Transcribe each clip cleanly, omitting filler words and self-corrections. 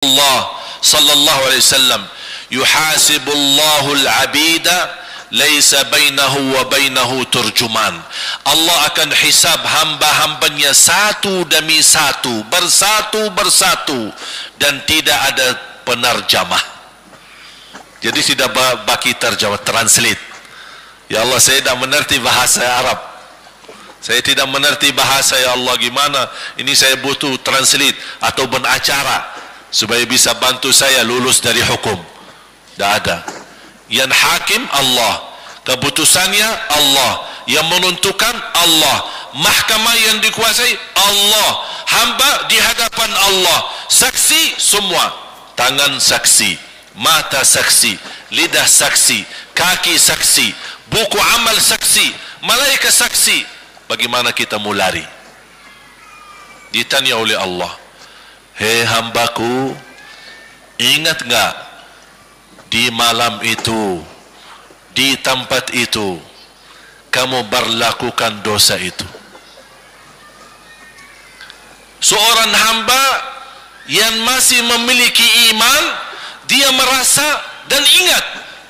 Allah sallallahu alaihi wasallam, yuhasibullahu al-abida laisa bainahu wa bainahu turjuman. Allah akan hisab hamba-hambanya satu demi satu, bersatu dan tidak ada penerjemah. Jadi tidak bagi terjemah, translate. Ya Allah, saya tidak mengerti bahasa Arab, saya tidak mengerti bahasa, ya Allah, gimana ini, saya butuh translate atau benacara supaya bisa bantu saya lulus dari hukum. Tidak ada. Yang hakim Allah, keputusannya Allah, yang menentukan Allah, mahkamah yang dikuasai Allah, hamba di hadapan Allah, saksi semua, tangan saksi, mata saksi, lidah saksi, kaki saksi, buku amal saksi, malaikat saksi. Bagaimana kita mau lari? Ditanya oleh Allah, hei hambaku, ingat enggak di malam itu, di tempat itu, kamu berlakukan dosa itu? Seorang hamba yang masih memiliki iman, dia merasa dan ingat,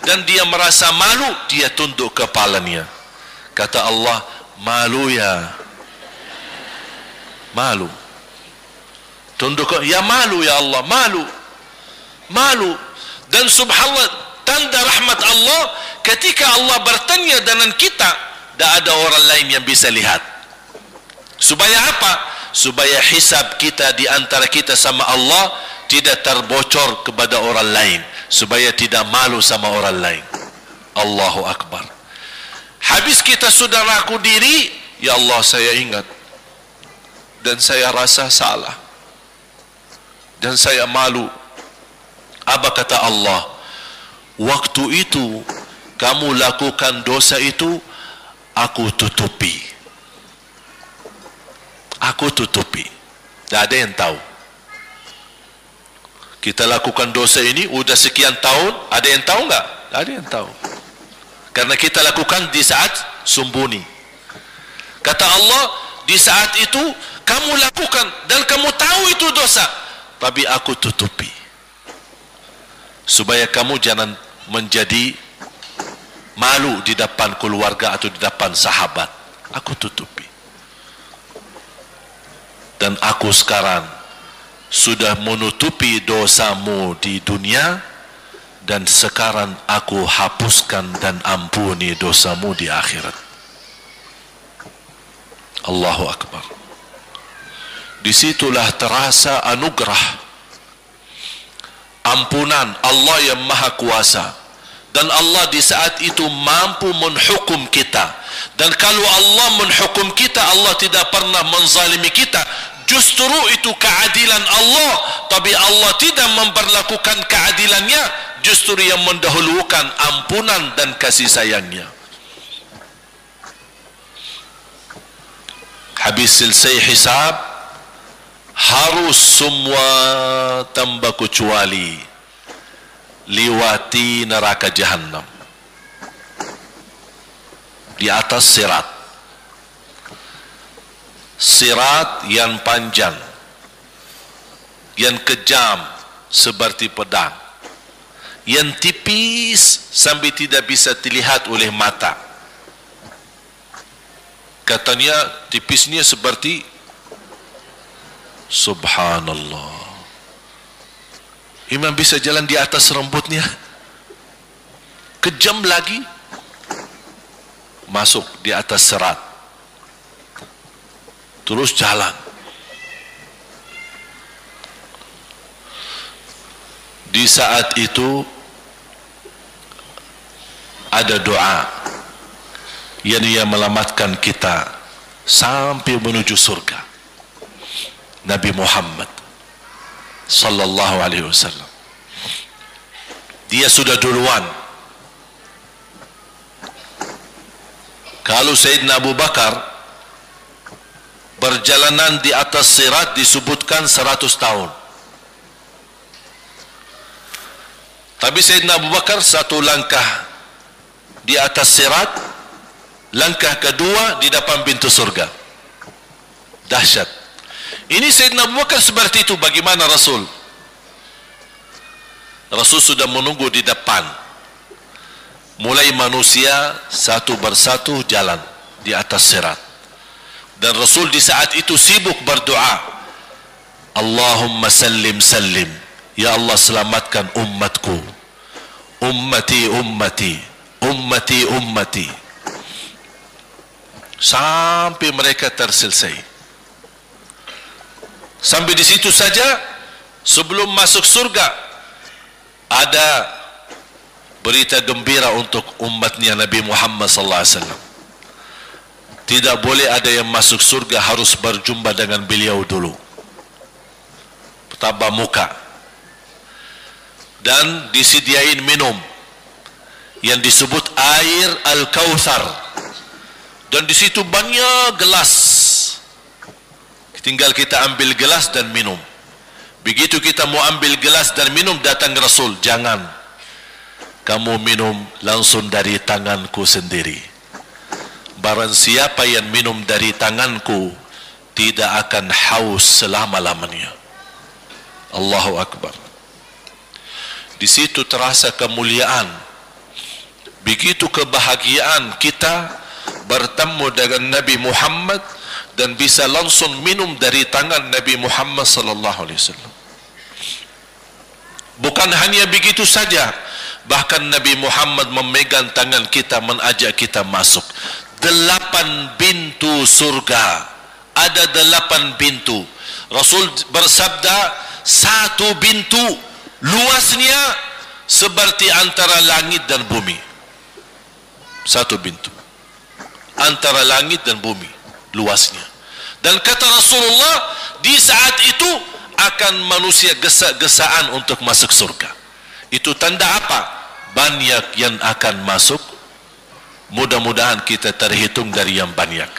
dan dia merasa malu, dia tunduk kepalanya. Kata Allah, malu ya, malu. Tunduk, ya malu ya Allah, malu, malu. Dan subhanallah, tanda rahmat Allah, ketika Allah bertanya dengan kita, tidak ada orang lain yang bisa lihat. Supaya apa? Supaya hisab kita di antara kita sama Allah tidak terbocor kepada orang lain, supaya tidak malu sama orang lain. Allahu Akbar. Habis kita sudah raku diri, ya Allah, saya ingat dan saya rasa salah dan saya malu. Apa kata Allah? Waktu itu kamu lakukan dosa itu, aku tutupi. Aku tutupi. Tidak ada yang tahu. Kita lakukan dosa ini udah sekian tahun, ada yang tahu enggak? Tidak ada yang tahu. Karena kita lakukan di saat sembunyi. Kata Allah, di saat itu kamu lakukan dan kamu tahu itu dosa, tapi aku tutupi supaya kamu jangan menjadi malu di depan keluarga atau di depan sahabat. Aku tutupi. Dan aku sekarang sudah menutupi dosamu di dunia, dan sekarang aku hapuskan dan ampuni dosamu di akhirat. Allahu Akbar. Disitulah terasa anugerah ampunan Allah yang maha kuasa. Dan Allah di saat itu mampu menghukum kita. Dan kalau Allah menghukum kita, Allah tidak pernah menzalimi kita. Justru itu keadilan Allah. Tapi Allah tidak memperlakukan keadilannya, justru yang mendahulukan ampunan dan kasih sayangnya. Habis selesai hisab, harus semua tanpa kecuali liwati neraka jahannam di atas sirat. Sirat yang panjang, yang kejam seperti pedang, yang tipis sampai tidak bisa dilihat oleh mata. Katanya tipisnya seperti, subhanallah, imam bisa jalan di atas rambutnya. Kejam lagi, masuk di atas serat, terus jalan. Di saat itu ada doa yang ia melamatkan kita sampai menuju surga. Nabi Muhammad sallallahu alaihi wasallam, dia sudah duluan. Kalau Sayyidina Abu Bakar perjalanan di atas sirat disebutkan 100 tahun. Tapi Sayyidina Abu Bakar satu langkah di atas sirat, langkah kedua di depan pintu surga. Dahsyat. Ini Sayyidina Abu Bakar seperti itu. Bagaimana Rasul? Rasul sudah menunggu di depan. Mulai manusia satu persatu jalan di atas sirat. Dan Rasul di saat itu sibuk berdoa, Allahumma sallim sallim, ya Allah selamatkan umatku, ummati ummati, ummati ummati, sampai mereka terselesai. Sampai di situ saja. Sebelum masuk surga ada berita gembira untuk umatnya Nabi Muhammad sallallahu alaihi wasallam. Tidak boleh ada yang masuk surga harus berjumpa dengan beliau dulu, tatap muka, dan disediain minum yang disebut air Al-Kautsar, dan di situ banyak gelas. Tinggal kita ambil gelas dan minum. Begitu kita mau ambil gelas dan minum, datang Rasul, jangan kamu minum langsung dari tanganku sendiri. Barang siapa yang minum dari tanganku tidak akan haus selama-lamanya. Allahu Akbar. Di situ terasa kemuliaan. Begitu kebahagiaan kita bertemu dengan Nabi Muhammad dan bisa langsung minum dari tangan Nabi Muhammad sallallahu alaihi wasallam. Bukan hanya begitu saja, bahkan Nabi Muhammad memegang tangan kita, mengajak kita masuk 8 pintu surga. Ada 8 pintu. Rasul bersabda, 1 pintu luasnya seperti antara langit dan bumi. 1 pintu antara langit dan bumi luasnya. Dan kata Rasulullah, di saat itu akan manusia gesa-gesaan untuk masuk surga. Itu tanda apa? Banyak yang akan masuk. Mudah-mudahan kita terhitung dari yang banyak.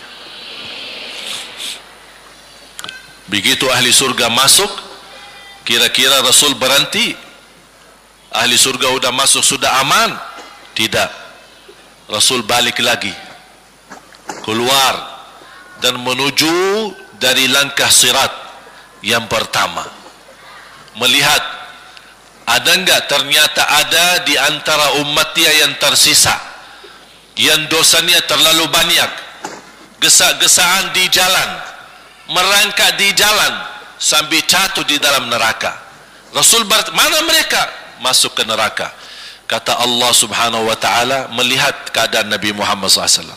Begitu ahli surga masuk, kira-kira Rasul berhenti? Ahli surga sudah masuk, sudah aman? Tidak. Rasul balik lagi, keluar dan menuju dari langkah sirat yang pertama, melihat ada enggak ternyata ada di antara umatnya yang tersisa, yang dosanya terlalu banyak, gesa-gesaan di jalan, merangkak di jalan sampai jatuh di dalam neraka. Rasul mana mereka? Masuk ke neraka. Kata Allah Subhanahu wa taala melihat keadaan Nabi Muhammad SAW,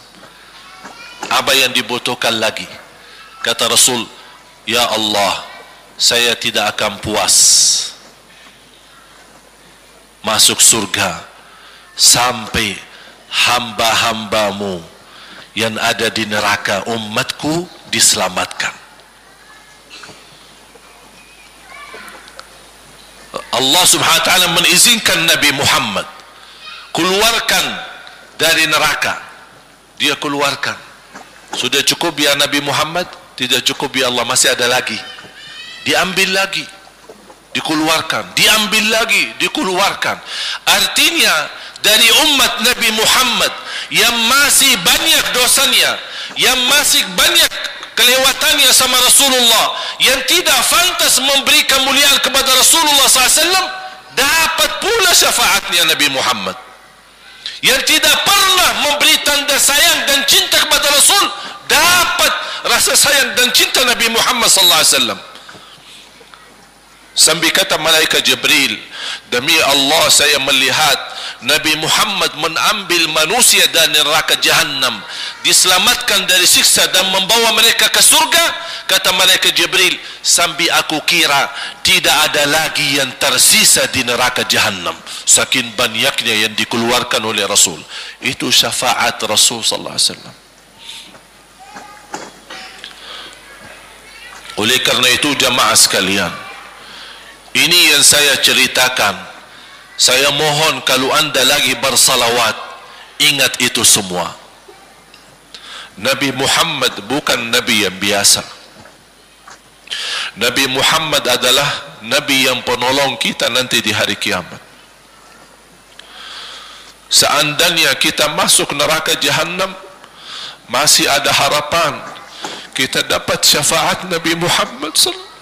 apa yang dibutuhkan lagi? Kata Rasul, ya Allah, saya tidak akan puas masuk surga sampai hamba-hambamu yang ada di neraka, umatku, diselamatkan. Allah Subhanahu wa taala mengizinkan Nabi Muhammad keluarkan dari neraka. Dia keluarkan. Sudah cukup ya Nabi Muhammad? Tidak cukup ya Allah, masih ada lagi. Diambil lagi, dikeluarkan, diambil lagi, dikeluarkan. Artinya dari umat Nabi Muhammad yang masih banyak dosanya, yang masih banyak kelewatannya sama Rasulullah, yang tidak pantas memberi kemuliaan kepada Rasulullah SAW, dapat pula syafaatnya Nabi Muhammad. Yang tidak pernah memberi tanda sayang dan cinta kepada Rasul, dapat rasa sayang dan cinta Nabi Muhammad SAW. Sampai kata malaikat Jibril, demi Allah saya melihat Nabi Muhammad mengambil manusia dari neraka Jahannam, diselamatkan dari siksa dan membawa mereka ke surga. Kata malaikat Jibril, sampai aku kira tidak ada lagi yang tersisa di neraka Jahannam, saking banyaknya yang dikeluarkan oleh Rasul. Itu syafaat Rasul sallallahu alaihi wasallam. Oleh karena itu jamaah sekalian, ini yang saya ceritakan. Saya mohon kalau anda lagi bersalawat, ingat itu semua. Nabi Muhammad bukan Nabi yang biasa. Nabi Muhammad adalah Nabi yang penolong kita nanti di hari kiamat. Seandainya kita masuk neraka Jahannam, masih ada harapan kita dapat syafaat Nabi Muhammad sallallahu